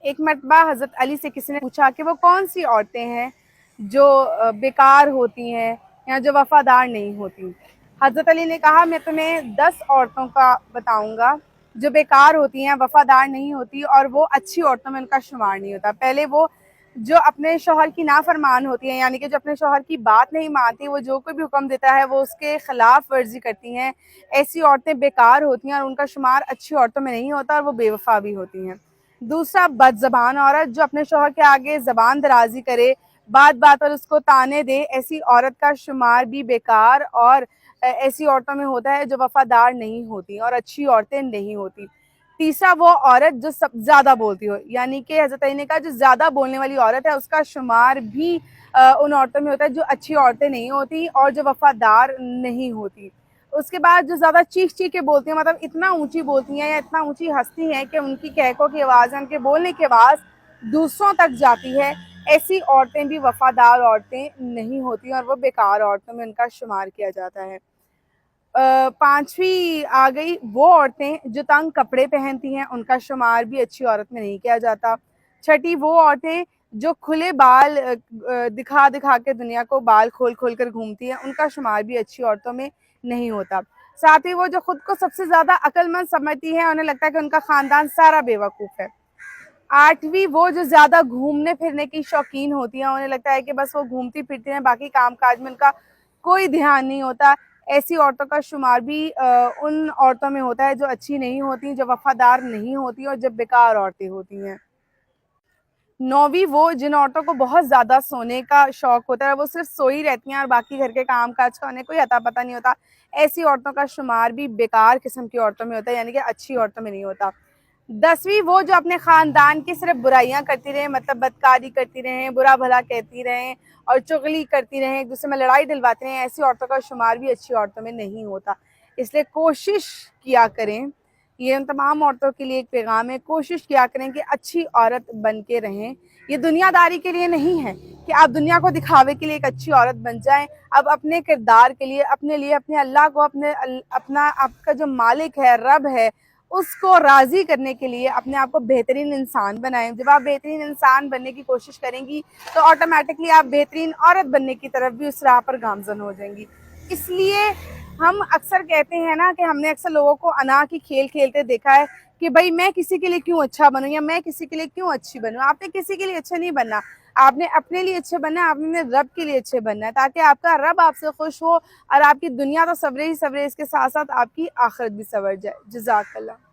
ایک مرتبہ حضرت علی سے کسی نے پوچھا کہ وہ کون سی عورتیں ہیں جو بیکار ہوتی ہیں یا جو وفادار نہیں ہوتی۔ حضرت علی نے کہا میں تمہیں 10 عورتوں کا بتاؤں گا جو بیکار ہوتی ہیں، وفادار نہیں ہوتی، اور وہ اچھی عورتوں میں ان کا شمار نہیں ہوتا۔ پہلے وہ جو اپنے شوہر کی نافرمان ہوتی ہیں، یعنی کہ جو اپنے شوہر کی بات نہیں مانتی، وہ جو کوئی بھی حکم دیتا ہے وہ اس کے خلاف ورزی کرتی ہیں، ایسی عورتیں بیکار ہوتی ہیں اور ان کا شمار اچھی عورتوں میں نہیں ہوتا اور وہ بے وفا بھی ہوتی ہیں۔ دوسرا، بد زبان عورت جو اپنے شوہر کے آگے زبان درازی کرے، بات بات پر اس کو طعنے دے، ایسی عورت کا شمار بھی بیکار اور ایسی عورتوں میں ہوتا ہے جو وفادار نہیں ہوتی اور اچھی عورتیں نہیں ہوتی۔ تیسرا، وہ عورت جو زیادہ بولتی ہو، یعنی کہ حضرت علی نے کہا جو زیادہ بولنے والی عورت ہے اس کا شمار بھی ان عورتوں میں ہوتا ہے جو اچھی عورتیں نہیں ہوتی اور جو وفادار نہیں ہوتی۔ اس کے بعد جو زیادہ چیخ چیخ کے بولتی ہیں، مطلب اتنا اونچی بولتی ہیں یا اتنا اونچی ہنستی ہیں کہ ان کی کہکوں کی آواز، ان کے بولنے کی آواز دوسروں تک جاتی ہے، ایسی عورتیں بھی وفادار عورتیں نہیں ہوتی اور وہ بیکار عورتوں میں ان کا شمار کیا جاتا ہے۔ پانچویں آ گئی وہ عورتیں جو تنگ کپڑے پہنتی ہیں، ان کا شمار بھی اچھی عورت میں نہیں کیا جاتا۔ چھٹی، وہ عورتیں جو کھلے بال دکھا دکھا کے دنیا کو بال کھول کھول کر گھومتی ہیں، ان کا شمار بھی اچھی عورتوں میں نہیں ہوتا۔ ساتھ ہی وہ جو خود کو سب سے زیادہ عقل مند سمجھتی ہیں، انہیں لگتا ہے کہ ان کا خاندان سارا بے وقوف ہے۔ آٹھویں، وہ جو زیادہ گھومنے پھرنے کی شوقین ہوتی ہیں، انہیں لگتا ہے کہ بس وہ گھومتی پھرتی ہیں، باقی کام کاج میں ان کا کوئی دھیان نہیں ہوتا، ایسی عورتوں کا شمار بھی ان عورتوں میں ہوتا ہے جو اچھی نہیں ہوتی، جو وفادار نہیں ہوتی اور جو بیکار عورتیں ہوتی ہیں۔ نویں، وہ جن عورتوں کو بہت زیادہ سونے کا شوق ہوتا ہے، وہ صرف سوئی رہتی ہیں اور باقی گھر کے کام کاج کا انہیں کوئی اتا پتہ نہیں ہوتا، ایسی عورتوں کا شمار بھی بیکار قسم کی عورتوں میں ہوتا ہے، یعنی کہ اچھی عورتوں میں نہیں ہوتا۔ 10ویں، وہ جو اپنے خاندان کی صرف برائیاں کرتی رہیں، مطلب بدکاری کرتی رہیں، برا بھلا کہتی رہیں اور چغلی کرتی رہیں، ایک دوسرے میں لڑائی دلواتی رہیں، ایسی عورتوں کا شمار بھی اچھی عورتوں میں نہیں ہوتا۔ اس لیے کوشش کیا کریں، یہ ان تمام عورتوں کے لیے ایک پیغام ہے، کوشش کیا کریں کہ اچھی عورت بن کے رہیں۔ یہ دنیا داری کے لیے نہیں ہے کہ آپ دنیا کو دکھاوے کے لیے ایک اچھی عورت بن جائیں، اب اپنے کردار کے لیے، اپنے اللہ کو، اپنا آپ کا جو مالک ہے، رب ہے، اس کو راضی کرنے کے لیے اپنے آپ کو بہترین انسان بنائیں۔ جب آپ بہترین انسان بننے کی کوشش کریں گی تو آٹومیٹکلی آپ بہترین عورت بننے کی طرف بھی اس راہ پر گامزن ہو جائیں گی۔ اس لیے ہم اکثر کہتے ہیں نا کہ ہم نے اکثر لوگوں کو انا کی کھیل کھیلتے دیکھا ہے کہ بھائی میں کسی کے لیے کیوں اچھا بنوں یا میں کسی کے لیے کیوں اچھی بنوں۔ آپ نے کسی کے لیے اچھا نہیں بننا، آپ نے اپنے لیے اچھے بننا ہے، آپ نے رب کے لیے اچھے بننا ہے، تاکہ آپ کا رب آپ سے خوش ہو اور آپ کی دنیا تو سورے ہی سورے، اس کے ساتھ ساتھ آپ کی آخرت بھی سور جائے۔ جزاک اللہ۔